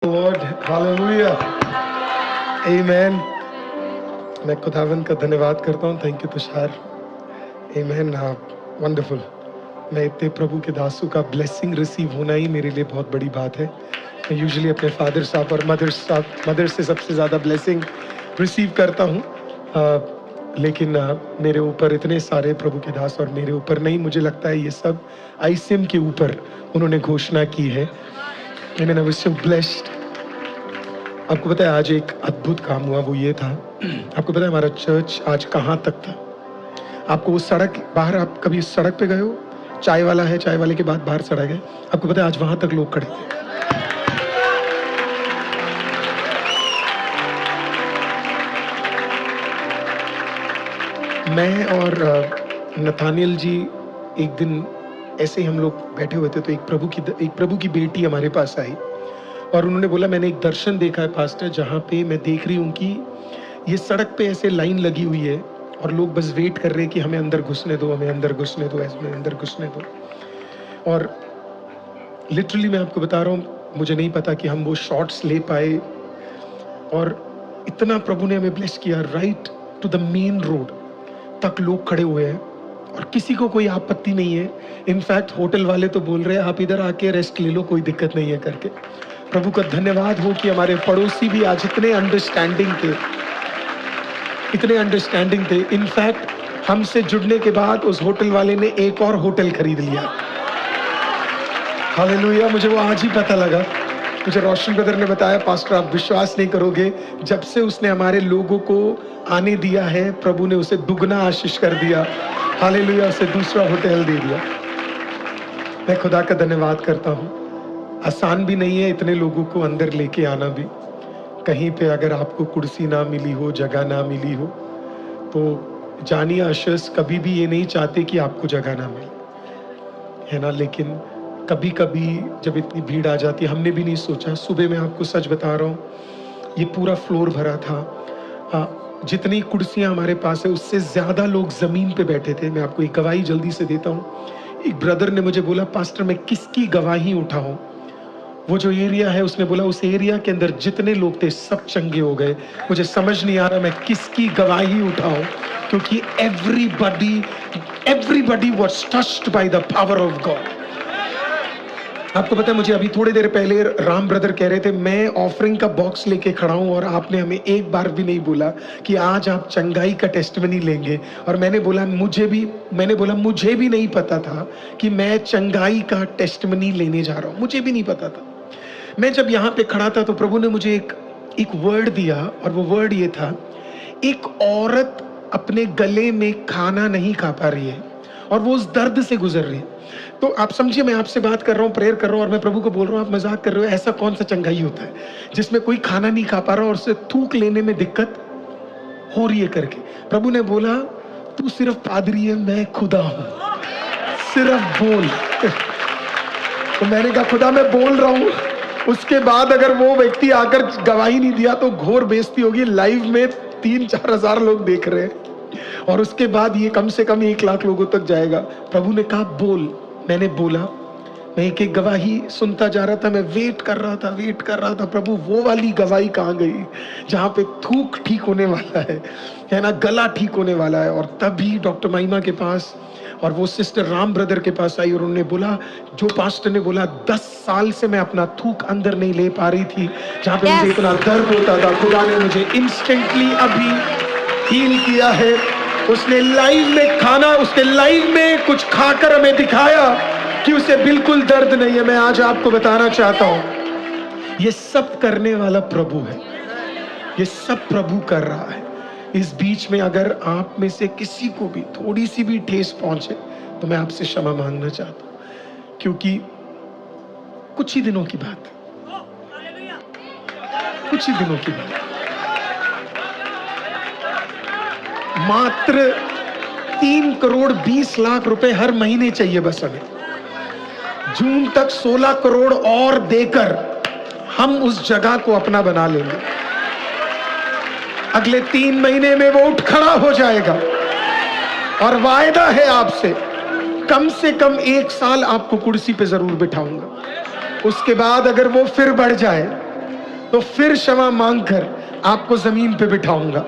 Lord, hallelujah, amen. मैं खुदावंद का धन्यवाद करता हूँ. Thank you Tushar. amen. Wonderful. मैं इतने प्रभु के दासों का ब्लेसिंग रिसीव होना ही मेरे लिए बहुत बड़ी बात है. मैं यूजुअली अपने फादर साहब और मदर से सबसे ज़्यादा ब्लेसिंग रिसीव करता हूँ. लेकिन मेरे ऊपर इतने सारे प्रभु के दास और मेरे ऊपर नहीं, मुझे लगता है ये सब आईसीएम के ऊपर उन्होंने घोषणा की है. Amen. I was so blessed. आपको पता है आज एक अद्भुत काम हुआ, वो ये था. आपको पता है हमारा चर्च आज कहाँ तक था? आपको वो सड़क बाहर, आप कभी सड़क पे गए हो? चाय वाला है, चाय वाले के बाद बाहर सड़क है. आपको पता है आज वहां तक लोग खड़े थे. मैं और नथानियल जी एक दिन ऐसे ही हम लोग बैठे हुए थे, तो एक प्रभु की बेटी हमारे पास आई और उन्होंने बोला, मैंने एक दर्शन देखा है पास्टर, जहाँ पे मैं देख रही हूँ कि ये सड़क पे ऐसे लाइन लगी हुई है और लोग बस वेट कर रहे हैं कि हमें अंदर घुसने दो, हमें अंदर घुसने दो, ऐसे अंदर घुसने दो. और लिटरली मैं आपको बता रहा हूँ, मुझे नहीं पता कि हम वो शॉट्स ले पाए. और इतना प्रभु ने हमें ब्लेस किया. Right to the main road तक लोग खड़े हुए हैं और किसी को कोई आपत्ति नहीं है. इनफैक्ट होटल वाले तो बोल रहे हैं आप इधर आके रेस्ट ले लो, कोई दिक्कत नहीं है करके. प्रभु का धन्यवाद हो कि हमारे पड़ोसी भी आज इतने अंडरस्टैंडिंग थे. इनफैक्ट हमसे जुड़ने के बाद उस होटल वाले ने एक और होटल खरीद लिया. हालेलुया. मुझे वो आज ही पता लगा. मुझे रोशन ब्रदर ने बताया, पास्टर आप विश्वास नहीं करोगे, जब से उसने हमारे लोगों को आने दिया है, प्रभु ने उसे दुगना आशीष कर दिया. हालेलुया. उसे दूसरा होटल दे दिया. मैं खुदा का धन्यवाद करता हूँ. आसान भी नहीं है इतने लोगों को अंदर लेके आना भी. कहीं पे अगर आपको कुर्सी ना मिली हो, जगह ना मिली हो, तो जानिए अशर्स कभी भी ये नहीं चाहते कि आपको जगह ना मिले, है ना. लेकिन कभी कभी जब इतनी भीड़ आ जाती है, हमने भी नहीं सोचा. सुबह मैं आपको सच बता रहा हूँ, ये पूरा फ्लोर भरा था. जितनी कुर्सियाँ हमारे पास है उससे ज़्यादा लोग ज़मीन पे बैठे थे. मैं आपको एक गवाही जल्दी से देता हूँ. एक ब्रदर ने मुझे बोला, पास्टर मैं किसकी गवाही उठाऊं? वो जो एरिया है, उसने बोला उस एरिया के अंदर जितने लोग थे सब चंगे हो गए. मुझे समझ नहीं आ रहा मैं किसकी गवाही उठाऊं, क्योंकि everybody was touched by the power of God. आपको पता है, मुझे अभी थोड़ी देर पहले राम ब्रदर कह रहे थे, मैं ऑफरिंग का बॉक्स लेके खड़ा हूं और आपने हमें एक बार भी नहीं बोला कि आज आप चंगाई का टेस्टिमनी लेंगे. और मैंने बोला मुझे भी नहीं पता था कि मैं चंगाई का टेस्टिमनी लेने जा रहा हूं. मुझे भी नहीं पता था. मैं जब यहाँ पे खड़ा था तो प्रभु ने मुझे एक वर्ड दिया और वो वर्ड ये था, एक औरत अपने गले में खाना नहीं खा पा रही है और वो उस दर्द से गुजर रही है. तो आप समझिए, मैं आपसे बात कर रहा हूँ, प्रेयर कर रहा हूँ और मैं प्रभु को बोल रहा हूँ, आप मजाक कर रहे हो. ऐसा कौन सा चंगाई होता है जिसमें कोई खाना नहीं खा पा रहा और उसे थूक लेने में दिक्कत हो रही है करके. प्रभु ने बोला, तू सिर्फ पादरी है, मैं खुदा हूं, सिर्फ बोल. तो मैंने कहा, खुदा मैं बोल रहा हूं. उसके बाद अगर वो व्यक्ति आकर गवाही नहीं दिया तो घोर बेइज्जती होगी. लाइव में 3-4 हजार लोग देख रहे हैं और उसके बाद ये कम से कम 1 लाख लोगों तक जाएगा. प्रभु ने कहा बोल. मैंने बोला. मैं एक एक गवाही सुनता जा रहा था. मैं वेट कर रहा था. प्रभु वो वाली गवाही कहाँ गई जहाँ पे थूक ठीक होने वाला है ना, गला ठीक होने वाला है. और तभी डॉक्टर महिमा के पास और वो सिस्टर राम ब्रदर के पास आई और उन्होंने बोला, जो पास्टर ने बोला 10 साल से मैं अपना थूक अंदर नहीं ले पा रही थी, जहाँ पे मुझे इतना दर्द होता था, खुदा ने मुझे इंस्टेंटली अभी हील किया है. उसने लाइव में कुछ खाकर हमें दिखाया कि उसे बिल्कुल दर्द नहीं है. मैं आज आपको बताना चाहता हूं, ये सब करने वाला प्रभु है. ये सब प्रभु कर रहा है. इस बीच में अगर आप में से किसी को भी थोड़ी सी भी ठेस पहुंचे तो मैं आपसे क्षमा मांगना चाहता हूं, क्योंकि कुछ ही दिनों की बात मात्र 3 करोड़ 20 लाख रुपए हर महीने चाहिए बस हमें. जून तक 16 करोड़ और देकर हम उस जगह को अपना बना लेंगे. अगले 3 महीने में वो उठ खड़ा हो जाएगा और वायदा है आपसे, कम से कम 1 साल आपको कुर्सी पे जरूर बिठाऊंगा. उसके बाद अगर वो फिर बढ़ जाए तो फिर क्षमा मांगकर आपको जमीन पे बिठाऊंगा।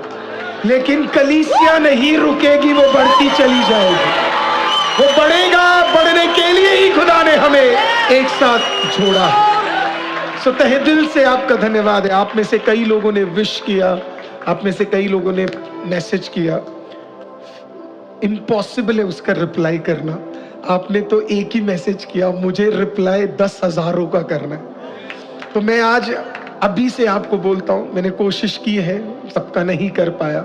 लेकिन कलीसिया नहीं रुकेगी, वो बढ़ती चली जाएगी। वो बढ़ेगा, बढ़ने के लिए ही खुदा ने हमें एक साथ जोड़ा है। सो तहे दिल से आपका धन्यवाद है। आप में से कई लोगों ने विश किया, आप में से कई लोगों ने मैसेज किया। इम्पॉसिबल है उसका रिप्लाई करना। आपने तो एक ही मैसेज किया, मुझे रिप्लाई 10,000 का करना है। तो मैं आज अभी से आपको बोलता हूं, मैंने कोशिश की है, सबका नहीं कर पाया,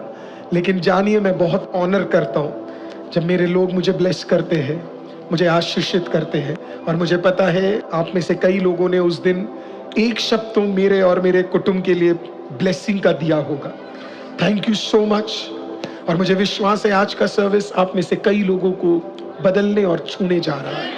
लेकिन जानिए मैं बहुत ऑनर करता हूं जब मेरे लोग मुझे ब्लेस करते हैं, मुझे आशीषित करते हैं। और मुझे पता है आप में से कई लोगों ने उस दिन एक शब्द तो मेरे और मेरे कुटुंब के लिए ब्लेसिंग का दिया होगा। Thank you so much. और मुझे विश्वास है आज का सर्विस आप में से कई लोगों को बदलने और छूने जा रहा है,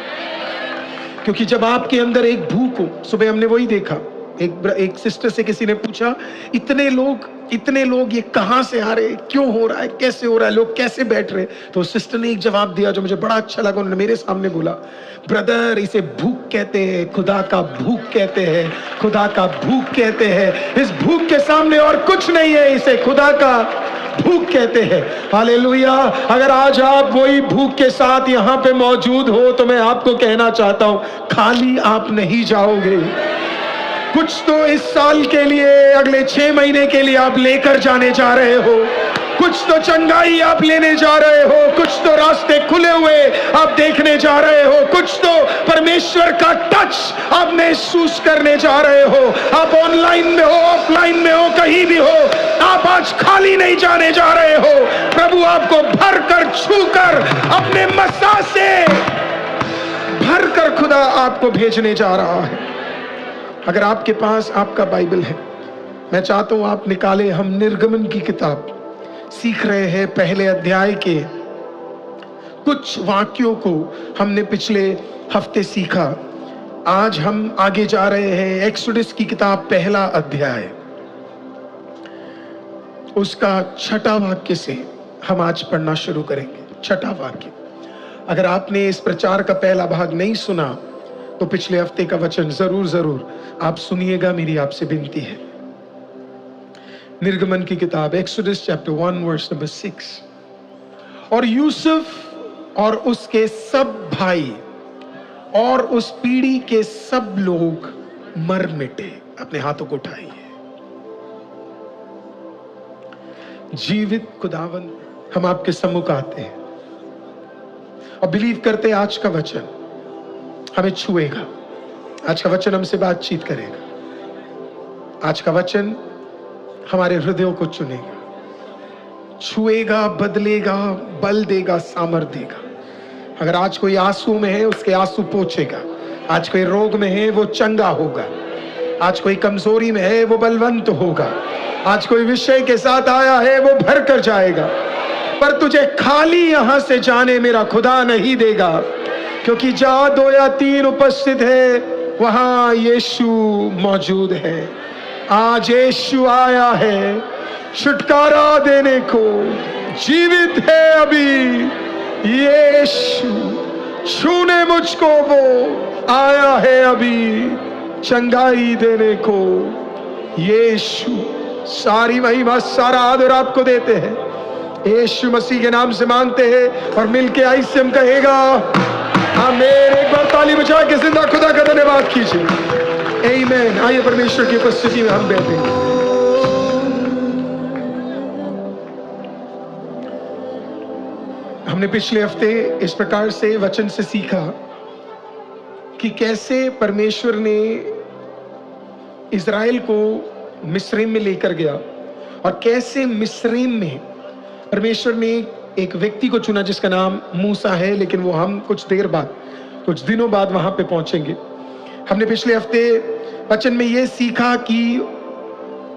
क्योंकि जब आपके अंदर एक भूख हो। सुबह हमने वही देखा, एक सिस्टर से किसी ने पूछा, इतने लोग ये कहां से आ रहे, क्यों हो रहा है, कैसे हो रहा है, लोग कैसे बैठ रहे। तो सिस्टर ने एक जवाब दिया जो मुझे बड़ा अच्छा लगा। उन्होंने मेरे सामने बोला, ब्रदर इसे भूख कहते हैं, खुदा का भूख कहते हैं, खुदा का भूख कहते हैं। इस भूख के सामने और कुछ नहीं है, इसे खुदा का भूख कहते हैं। हालेलुया। अगर आज आप वही भूख के साथ यहाँ पे मौजूद हो तो मैं आपको कहना चाहता हूं, खाली आप नहीं जाओगे। कुछ तो इस साल के लिए, अगले 6 महीने के लिए आप लेकर जाने जा रहे हो। कुछ तो चंगाई आप लेने जा रहे हो, कुछ तो रास्ते खुले हुए आप देखने जा रहे हो, कुछ तो परमेश्वर का टच आप महसूस करने जा रहे हो। आप ऑनलाइन में हो, ऑफलाइन में हो, कहीं भी हो, आप आज खाली नहीं जाने जा रहे हो। प्रभु आपको भर कर, छू कर, अपने मसा से भर कर खुदा आपको भेजने जा रहा है। अगर आपके पास आपका बाइबल है, मैं चाहता हूं आप निकाले। हम निर्गमन की किताब सीख रहे हैं, पहले अध्याय के कुछ वाक्यों को हमने पिछले हफ्ते सीखा। आज हम आगे जा रहे हैं एक्सोडस की किताब, पहला अध्याय, उसका 6वां वाक्य से हम आज पढ़ना शुरू करेंगे। 6वां वाक्य। अगर आपने इस प्रचार का पहला भाग नहीं सुना तो पिछले हफ्ते का वचन जरूर आप सुनिएगा, मेरी आपसे विनती है। निर्गमन की किताब, एक्सोडस चैप्टर 1 वर्स नंबर 6। और यूसुफ और उसके सब भाई और उस पीढ़ी के सब लोग मर मिटे। अपने हाथों को उठाइए। जीवित खुदावन, हम आपके सम्मुख आते हैं और बिलीव करते हैं आज का वचन हमें छुएगा, आज का वचन हमसे बातचीत करेगा, आज का वचन हमारे हृदयों को चुनेगा, छुएगा, बदलेगा, बल देगा, सामर्थ्य देगा। अगर आज कोई आंसू में है उसके आंसू पोंछेगा, आज कोई रोग में है वो चंगा होगा, आज कोई कमजोरी में है वो बलवंत होगा, आज कोई विषय के साथ आया है वो भर कर जाएगा। पर तुझे खाली यहां से जाने मेरा खुदा नहीं देगा, क्योंकि जहां 2 या 3 उपस्थित है वहां यीशु मौजूद है। आज यीशु आया है छुटकारा देने को, जीवित है अभी यीशु, छूने मुझको वो आया है अभी, चंगाई देने को यीशु। सारी महिमा, सारा आदर आपको देते हैं, यीशु मसीह के नाम से मांगते हैं और मिलके आइए हम कहेगा आमीन। एक बार ताली बजा के जिंदा खुदा का धन्यवाद कीजिए। आमीन। आइए परमेश्वर की उपस्थिति में हम बैठेंगे। हमने पिछले हफ्ते इस प्रकार से वचन से सीखा कि कैसे परमेश्वर ने इज़राइल को मिस्रईम में लेकर गया और कैसे मिस्रईम में परमेश्वर ने एक व्यक्ति को चुना जिसका नाम मूसा है, लेकिन वो हम कुछ देर बाद, कुछ दिनों बाद वहां पे पहुंचेंगे। हमने पिछले हफ्ते वचन में ये सीखा कि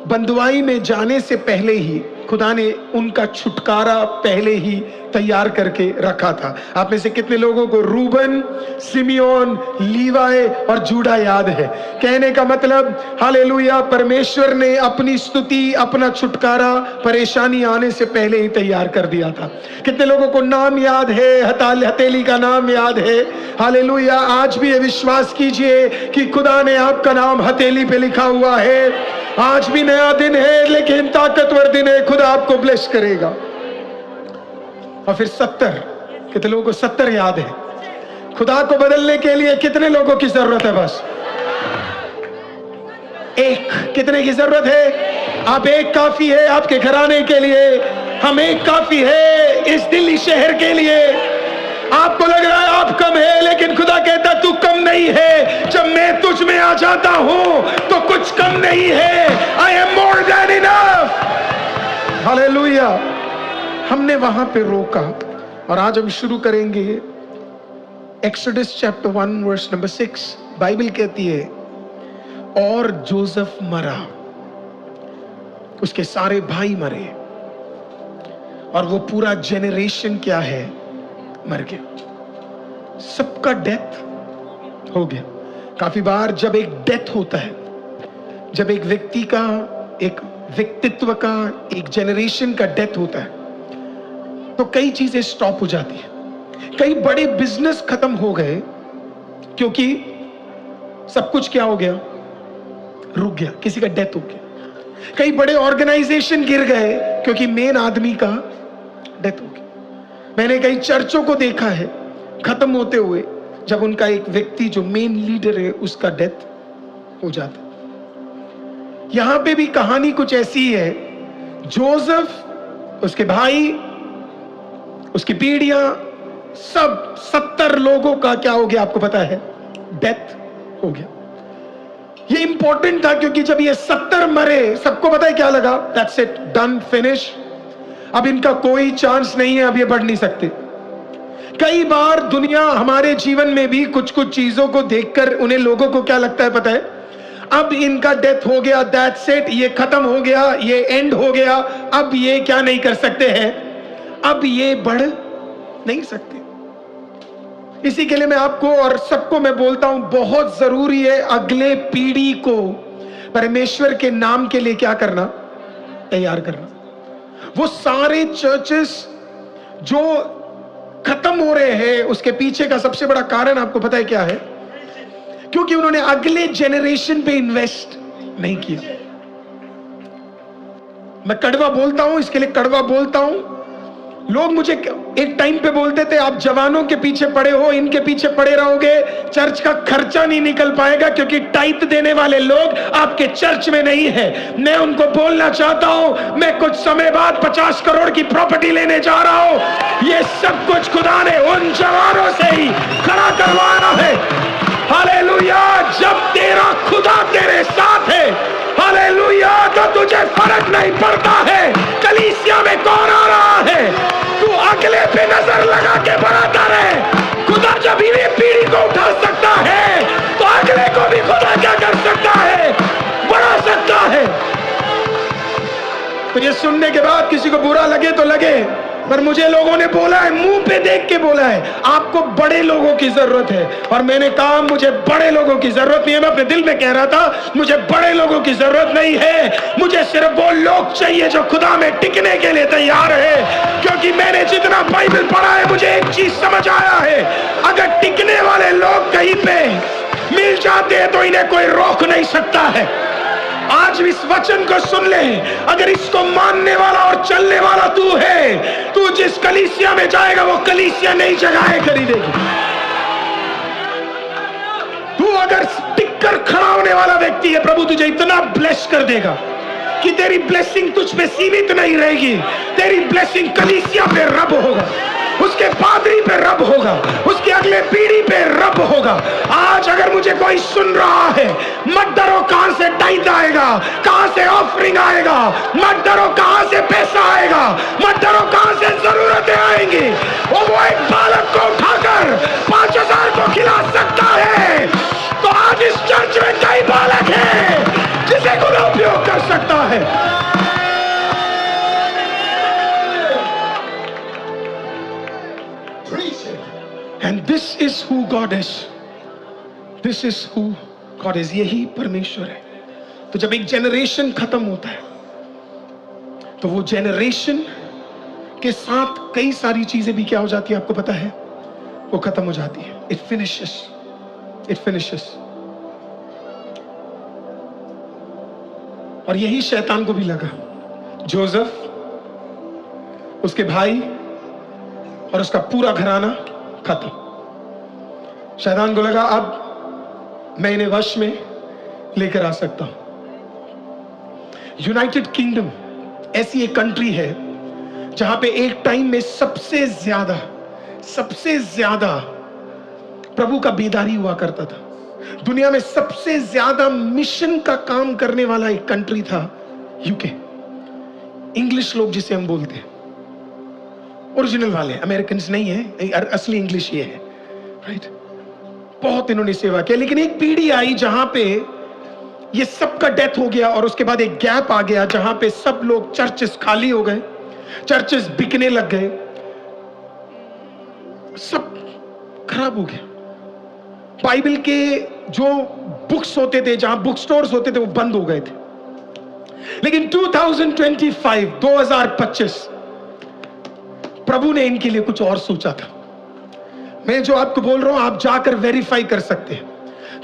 बंदुआई में जाने से पहले ही खुदा ने उनका छुटकारा पहले ही तैयार करके रखा था। आप में से कितने लोगों को रूबन, सिमियोन, लीवाई और जूडा याद है? कहने का मतलब हालेलुया, परमेश्वर ने अपनी स्तुति, अपना छुटकारा परेशानी आने से पहले ही तैयार कर दिया था। कितने लोगों को नाम याद है? हथेली का नाम याद है? हालेलुया। आज भी ये विश्वास कीजिए कि खुदा ने आपका नाम हथेली पे लिखा हुआ है। आज भी नया दिन है, लेकिन ताकतवर दिन है, खुदा आपको ब्लेस करेगा। और फिर 70, कितने लोगों को 70 याद है? खुदा को बदलने के लिए कितने लोगों की जरूरत है? बस एक। कितने की जरूरत है? आप एक काफी है आपके घराने के लिए, हम एक काफी है इस दिल्ली शहर के लिए। आपको लग रहा है आप कम है, लेकिन खुदा कहता तू कम नहीं है। जब मैं तुझ में आ जाता हूं तो कुछ कम नहीं है। I am more than enough. Hallelujah. हमने वहां पे रोका और आज हम शुरू करेंगे Exodus chapter 1 verse number 6। Bible कहती है और जोसेफ मरा, उसके सारे भाई मरे और वो पूरा जेनरेशन क्या है? मर गया। सबका डेथ हो गया। काफी बार जब एक डेथ होता है, जब एक व्यक्ति का, एक व्यक्तित्व का, एक जेनरेशन का डेथ होता है, तो कई चीजें स्टॉप हो जाती है। कई बड़े बिजनेस खत्म हो गए क्योंकि सब कुछ क्या हो गया? रुक गया, किसी का डेथ हो गया। कई बड़े ऑर्गेनाइजेशन गिर गए क्योंकि मेन आदमी का डेथ हो गया। मैंने कई चर्चों को देखा है खत्म होते हुए, जब उनका एक व्यक्ति जो मेन लीडर है उसका डेथ हो जाता। यहां पे भी कहानी कुछ ऐसी है। जोसेफ, उसके भाई, उसकी पीढ़ियां, सब 70 लोगों का क्या हो गया? आपको पता है? डेथ हो गया। ये इंपॉर्टेंट था क्योंकि जब ये 70 मरे, सबको पता है क्या लगा? That's it, done, finish. अब इनका कोई चांस नहीं है, अब ये बढ़ नहीं सकते। कई बार दुनिया हमारे जीवन में भी कुछ कुछ चीजों को देखकर उन्हें लोगों को क्या लगता है पता है? अब इनका डेथ हो गया, दैट्स इट, ये खत्म हो गया, ये एंड हो गया, अब ये क्या नहीं कर सकते हैं, अब ये बढ़ नहीं सकते। इसी के लिए मैं आपको और सबको मैं बोलता हूं, बहुत जरूरी है अगले पीढ़ी को परमेश्वर के नाम के लिए क्या करना? तैयार करना। वो सारे चर्चेस जो खत्म हो रहे हैं, उसके पीछे का सबसे बड़ा कारण आपको पता है क्या है? क्योंकि उन्होंने अगले जेनरेशन पे इन्वेस्ट नहीं किया। मैं कड़वा बोलता हूं, इसके लिए कड़वा बोलता हूं। लोग मुझे एक टाइम पे बोलते थे आप जवानों के पीछे पड़े हो, इनके पीछे पड़े रहोगे, चर्च का खर्चा नहीं निकल पाएगा क्योंकि टाइप देने वाले लोग आपके चर्च में नहीं है। मैं उनको बोलना चाहता हूं, मैं कुछ समय बाद 50 करोड़ की प्रॉपर्टी लेने जा रहा हूं। ये सब कुछ खुदा ने उन जवानों से ही खड़ा करवाना है। हालेलुया। जब तेरा खुदा तेरे साथ है, हालेलुया, तो तुझे फर्क नहीं पड़ता है कलीसिया में कौन आ रहा है। तू अगले पे नजर लगा के बढ़ाता रहे। खुदा जब ये पीढ़ी को उठा सकता है तो अगले को भी खुदा क्या कर सकता है? बढ़ा सकता है। तो ये सुनने के बाद किसी को बुरा लगे तो लगे, पर मुझे लोगों ने बोला है, मुंह पे देख के बोला है, आपको बड़े लोगों की जरूरत है। और मैंने कहा मुझे बड़े लोगों की जरूरत नहीं है। मैं अपने दिल में कह रहा था मुझे बड़े लोगों की जरूरत नहीं है, मुझे सिर्फ वो लोग चाहिए जो खुदा में टिकने के लिए तैयार है। क्योंकि मैंने जितना बाइबल पढ़ा है, मुझे एक चीज समझ आया है, अगर टिकने वाले लोग कहीं पे मिल जाते हैं तो इन्हें कोई रोक नहीं सकता है। आज इस वचन को सुन ले, अगर इसको मानने वाला और चलने वाला तू है, तू जिस कलीसिया में जाएगा वो कलीसिया नई जगह खरीदेगी। तू अगर टिककर खड़ा होने वाला व्यक्ति है, प्रभु तुझे इतना ब्लेस कर देगा कि तेरी ब्लेसिंग तुझ पे सीमित नहीं रहेगी। तेरी ब्लेसिंग कलीसिया पे रब होगा, उसके पादरी पे रब होगा, उसके अगले पीढ़ी पे रब होगा। आज अगर मुझे कोई सुन रहा है, मत डरो कहां से टाइट आएगा, कहां से ऑफरिंग आएगा, मत डरो कहां से पैसा आएगा, मत डरो कहां से जरूरतें आएंगी। वो एक बालक को उठाकर 5000 को खिला सकता है। तो आज इस चर्च में कई बालक हैं जिसे खुदा उपयोग कर सकता है। And this is who God is. This is who God is. यही परमेश्वर है। तो जब एक जेनरेशन खत्म होता है तो वो जेनरेशन के साथ कई सारी चीजें भी क्या हो जाती है आपको पता है? वो खत्म हो जाती है। It finishes. It finishes. और यही शैतान को भी लगा। जोसेफ, उसके भाई और उसका पूरा घराना खत्म। शैतान को लगा अब मैं इन्हें वश में लेकर आ सकता हूं। यूनाइटेड किंगडम ऐसी एक कंट्री है जहां पे एक टाइम में सबसे ज्यादा प्रभु का बेदारी हुआ करता था। दुनिया में सबसे ज्यादा मिशन का काम करने वाला एक कंट्री था यूके। इंग्लिश लोग जिसे हम बोलते हैं, ओरिजिनल वाले, अमेरिकन नहीं है, असली इंग्लिश ये है, राइट। बहुत इन्होंने सेवा किया, लेकिन एक पीढ़ी आई जहां पे ये सबका डेथ हो गया और उसके बाद एक गैप आ गया जहां पे सब लोग, चर्चेस खाली हो गए, चर्चेस बिकने लग गए, सब खराब हो गया। बाइबल के जो बुक्स होते थे, जहां बुक स्टोर्स होते थे, वो बंद हो गए थे। लेकिन 2025 प्रभु ने इनके लिए कुछ और सोचा था। मैं जो आपको बोल रहा हूं आप जाकर वेरीफाई कर सकते हैं।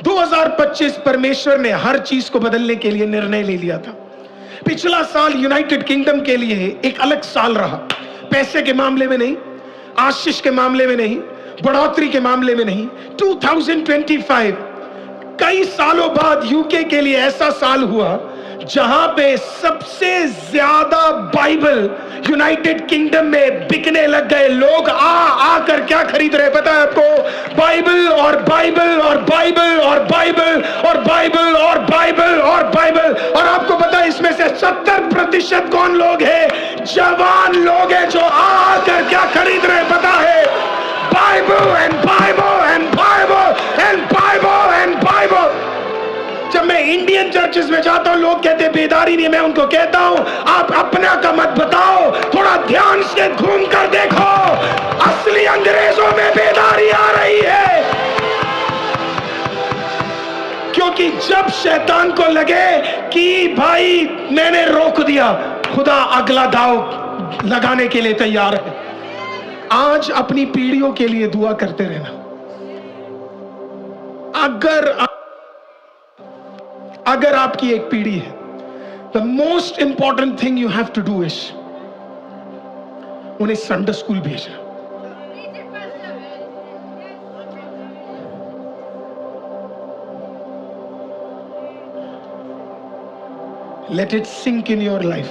2025 परमेश्वर ने हर चीज को बदलने के लिए निर्णय ले लिया था। पिछला साल यूनाइटेड किंगडम के लिए एक अलग साल रहा। पैसे के मामले में नहीं, आशीष के मामले में नहीं, बढ़ोतरी के मामले में नहीं। 2025 कई सालों बाद यूके के लिए ऐसा साल हुआ जहां पे सबसे ज्यादा बाइबल यूनाइटेड किंगडम में बिकने लग गए। लोग आकर क्या खरीद रहे पता है आपको? बाइबल और बाइबल और बाइबल और बाइबल और बाइबल और बाइबल और बाइबल। और आपको पता है इसमें से 70% कौन लोग हैं? जवान लोग हैं जो आकर क्या खरीद रहे पता है? Bible and Bible and Bible and Bible and Bible. जब मैं इंडियन चर्चेस में जाता हूं, लोग कहते हैं बेदारी नहीं, मैं उनको कहता हूं आप अपना का मत बताओ, थोड़ा ध्यान से घूम कर देखो, असली अंग्रेजों में बेदारी आ रही है। क्योंकि जब शैतान को लगे कि भाई मैंने रोक दिया, खुदा अगला दाव लगाने के लिए तैयार है। आज अपनी पीढ़ियों के लिए दुआ करते रहना। अगर आपकी एक पीढ़ी है, the most important thing you have to do is उन्हें संडे स्कूल भेजना। Let it sink in your life.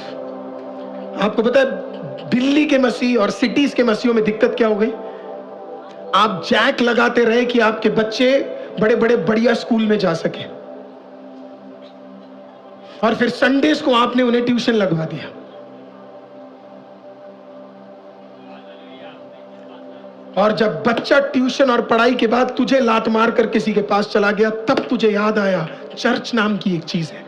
आपको पता है दिल्ली के मसीह और सिटीज के मसीहों में दिक्कत क्या हो गई? आप जैक लगाते रहे कि आपके बच्चे बड़े बड़े बढ़िया स्कूल में जा सके, और फिर संडेज को आपने उन्हें ट्यूशन लगवा दिया। और जब बच्चा ट्यूशन और पढ़ाई के बाद तुझे लात मार कर किसी के पास चला गया, तब तुझे याद आया चर्च नाम की एक चीज है।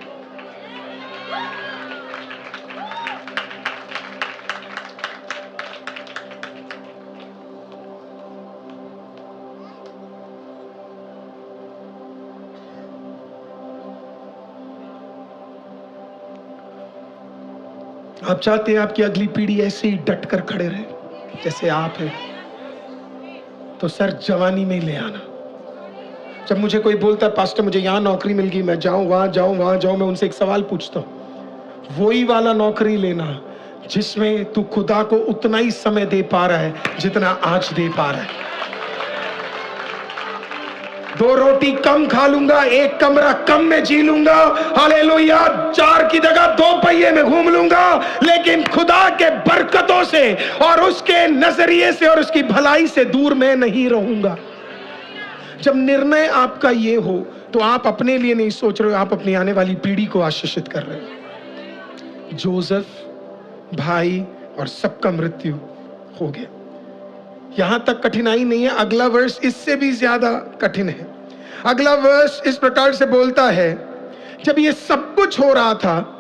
आप चाहते हैं आपकी अगली पीढ़ी ऐसे ही डट कर खड़े रहे जैसे आप हैं, तो सर जवानी में ले आना। जब मुझे कोई बोलता है पास्टर मुझे यहां नौकरी मिल गई, मैं जाऊं वहां जाऊं, मैं उनसे एक सवाल पूछता हूं, वही वाला नौकरी लेना जिसमें तू खुदा को उतना ही समय दे पा रहा है जितना आज दे पा रहा है। 2 रोटी कम खा लूंगा, 1 कमरा कम में जी लूंगा, हालेलुया, 4 की जगह 2 पहिए में घूम लूंगा, लेकिन खुदा के बरकतों से और उसके नजरिए से और उसकी भलाई से दूर मैं नहीं रहूंगा। जब निर्णय आपका ये हो तो आप अपने लिए नहीं सोच रहे हो, आप अपनी आने वाली पीढ़ी को आशीषित कर रहे हो। जोसेफ भाई और सबका मृत्यु हो गया। यहां तक कठिनाई नहीं है, अगला वर्ष इससे भी ज्यादा कठिन है। अगला वर्ष इस प्रकार से बोलता है, जब ये सब कुछ हो रहा था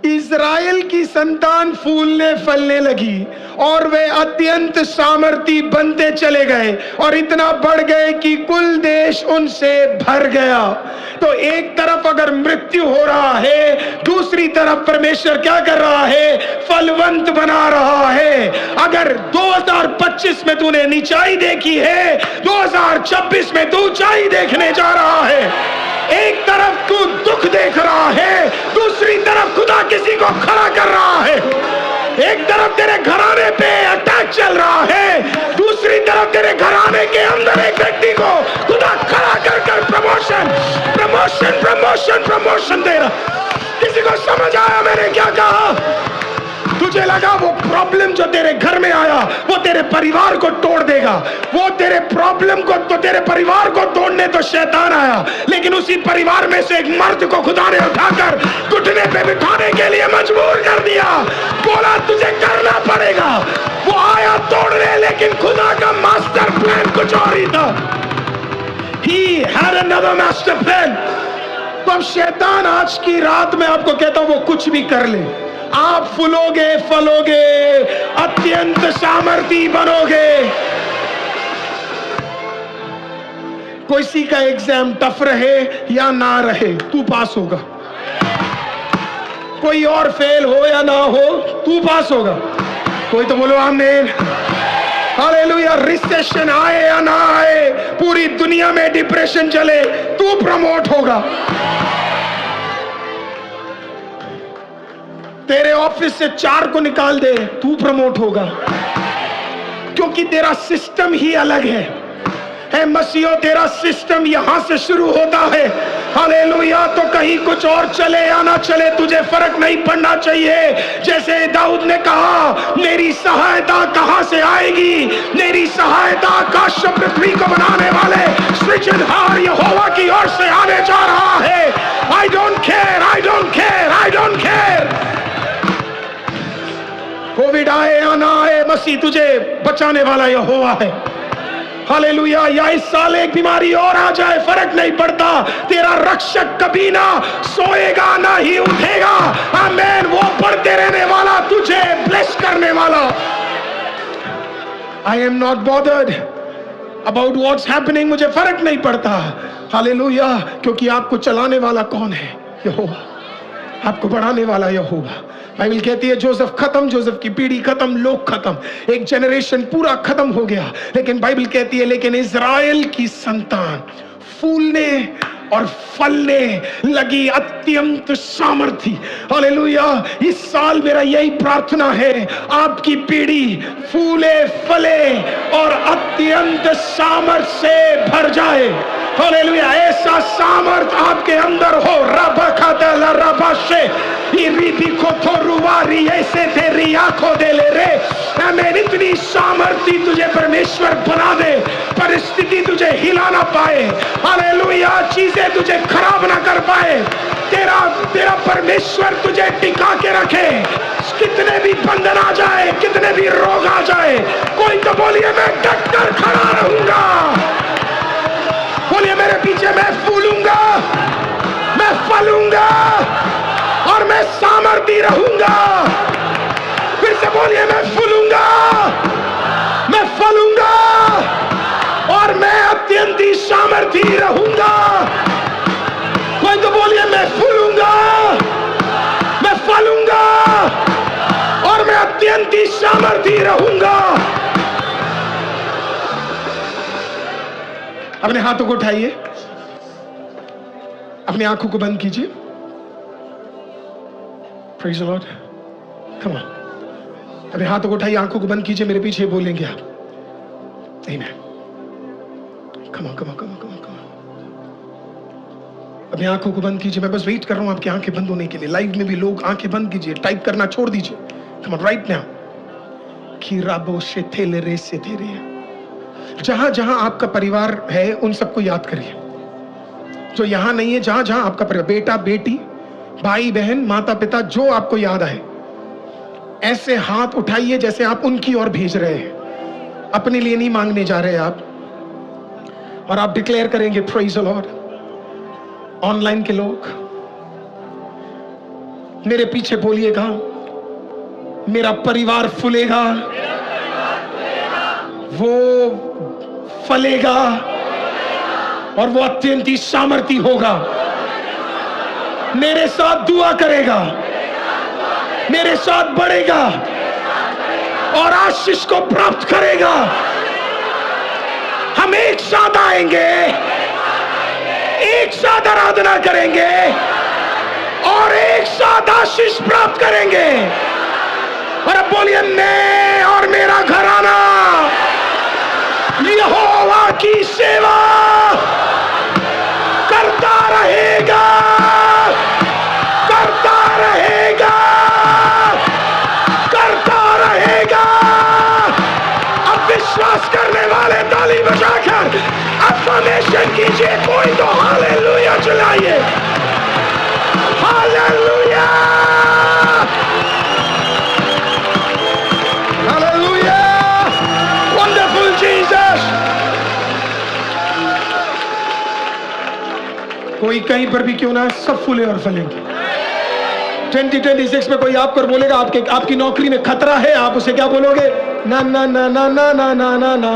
इज़राइल की संतान फूलने फलने लगी और वे अत्यंत सामर्थी बनते चले गए और इतना बढ़ गए कि कुल देश उनसे भर गया। तो एक तरफ अगर मृत्यु हो रहा है, दूसरी तरफ परमेश्वर क्या कर रहा है? फलवंत बना रहा है। अगर 2025 में तूने नीचाई देखी है, 2026 में तू ऊंचाई देखने जा रहा है। एक तरफ तू दुख देख रहा है, दूसरी चल रहा है, दूसरी तरफ तेरे घराने के अंदर एक व्यक्ति को खुदा खड़ा कर कर प्रमोशन प्रमोशन प्रमोशन प्रमोशन दे रहा। किसी को समझ आया मैंने क्या कहा? तुझे लगा वो प्रॉब्लम जो तेरे घर में आया वो तेरे परिवार को तोड़ देगा, वो तेरे प्रॉब्लम को तो तेरे परिवार को तोड़ने तो शैतान आया, लेकिन उसी परिवार में से एक मर्द को खुदा ने उठाकर घुटने पे बिठाने के लिए मजबूर कर दिया। बोला तुझे करना पड़ेगा। वो आया तोड़ने, लेकिन खुदा का मास्टर प्लान कुछ और ही था। He had another master plan। तो अब शैतान आज की रात में आपको कहता हूं वो कुछ भी कर ले, आप फूलोगे फलोगे, अत्यंत सामर्थी बनोगे। किसी का एग्जाम टफ रहे या ना रहे, तू पास होगा। कोई और फेल हो या ना हो, तू पास होगा। कोई तो बोलो आमीन। हालेलुया। रिसेशन आए या ना आए, पूरी दुनिया में डिप्रेशन चले, तू प्रमोट होगा। तेरे ऑफिस से 4 को निकाल दे, तू प्रमोट होगा, क्योंकि तेरा सिस्टम ही अलग है मसीहो। तेरा सिस्टम यहां से शुरू होता है। हालेलुया। तो कहीं कुछ और चले या ना चले, तुझे फर्क नहीं पड़ना चाहिए। जैसे दाऊद ने कहा, मेरी सहायता कहां से आएगी? मेरी सहायता आकाश और पृथ्वी को बनाने वाले सृजनहार यहोवा की ओर से आने जा रहा है। I don't care, I don't care, I don't care. Covid आए या ना आए, मसीह तुझे बचाने वाला यहोवा है। हालेलुया। या इस साल एक बीमारी और आ जाए, फर्क नहीं पड़ता, तेरा रक्षक कभी ना सोएगा ना ही उठेगा। आमीन। वो बढ़ते रहने वाला, तुझे ब्लेस करने वाला। I am not bothered about what's happening. मुझे फर्क नहीं पड़ता। हालेलुया। क्योंकि आपको चलाने वाला कौन है? यहोवा। आपको बढ़ाने वाला यहोवा। बाइबल कहती है जोसेफ खत्म, जोसेफ की पीढ़ी खत्म, लोग खत्म, एक जनरेशन पूरा खत्म हो गया। लेकिन बाइबल कहती है लेकिन इज़राइल की संतान फूलने और फलने लगी, अत्यंत सामर्थी। हालेलुया। इस साल मेरा यही प्रार्थना है, आपकी पीढ़ी फूले फले और अत्यंत सामर्थ से भर जाए। हालेलुया। ऐसा सामर्थ आपके अंदर हो। ऐसे तेरी आंखों दे ले रे। आमीन। इतनी सामर्थी तुझे परमेश्वर बना दे, परिस्थिति तुझे हिला ना पाए। हालेलुया। चीजें तुझे खराब ना कर पाए। तेरा परमेश्वर तुझे टिका के रखे। कितने भी बंधन आ जाए, कितने भी रोग आ जाए, कोई तो बोलिए मैं डट कर खड़ा रहूंगा। बोलिए मेरे पीछे, मैं फूलूंगा, मैं फलूंगा और मैं सामर्थी रहूंगा। फिर से बोलिए मैं फूलूंगा, मैं फलूंगा और मैं अत्यंत ही सामर्थी रहूंगा। कोई तो बोलिए मैं फूलूंगा, मैं फलूंगा और मैं अत्यंत ही सामर्थी रहूंगा। अपने हाथों को उठाइए, अपनी आंखों को बंद कीजिए। Praise the Lord. Come on. अपने हाथों को उठाइए, आंखों को बंद कीजिए, मेरे पीछे बोलेंगे आप। आमीन। Come on, come on, come on, come on, come on. अपनी आंखों को बंद कीजिए। मैं बस वेट कर रहा हूं आपकी आंखें बंद होने के लिए। लाइव में भी लोग आंखें बंद कीजिए, टाइप करना छोड़ दीजिए। Come on, right now. खीराबो से थेले रे से तेरे। जहां जहां आपका परिवार है उन सबको याद करिए। जो यहां नहीं है, जहां जहां आपका परिवार, बेटा बेटी, भाई बहन, माता पिता, जो आपको याद आए, ऐसे हाथ उठाइए जैसे आप उनकी ओर भेज रहे हैं। अपने लिए नहीं मांगने जा रहे आप। और आप डिक्लेयर करेंगे प्रेज़ द लॉर्ड। ऑनलाइन के लोग मेरे पीछे बोलिएगा, मेरा परिवार फूलेगा, वो फलेगा और वो अत्यंत ही सामर्थी होगा। मेरे साथ दुआ करेगा, मेरे साथ बढ़ेगा और आशीष को प्राप्त करेगा। हम एक साथ आएंगे, एक साथ आराधना करेंगे और एक साथ आशीष प्राप्त करेंगे। और अब बोलिए, मैं और मेरा घराना सेवा करता रहेगा, करता रहेगा, करता रहेगा। अब विश्वास करने वाले ताली बजाकर अफर्मेशन कीजिए, कोई तो हालेलुया चलाइए, हालेलुया, हालेलुया, वंडरफुल जीसस। कोई कहीं पर भी क्यों ना, सब फूले और फलेंगे। 2026 में कोई आपको बोलेगा आपकी नौकरी में खतरा है, आप उसे क्या बोलोगे? ना ना ना ना ना ना ना ना ना।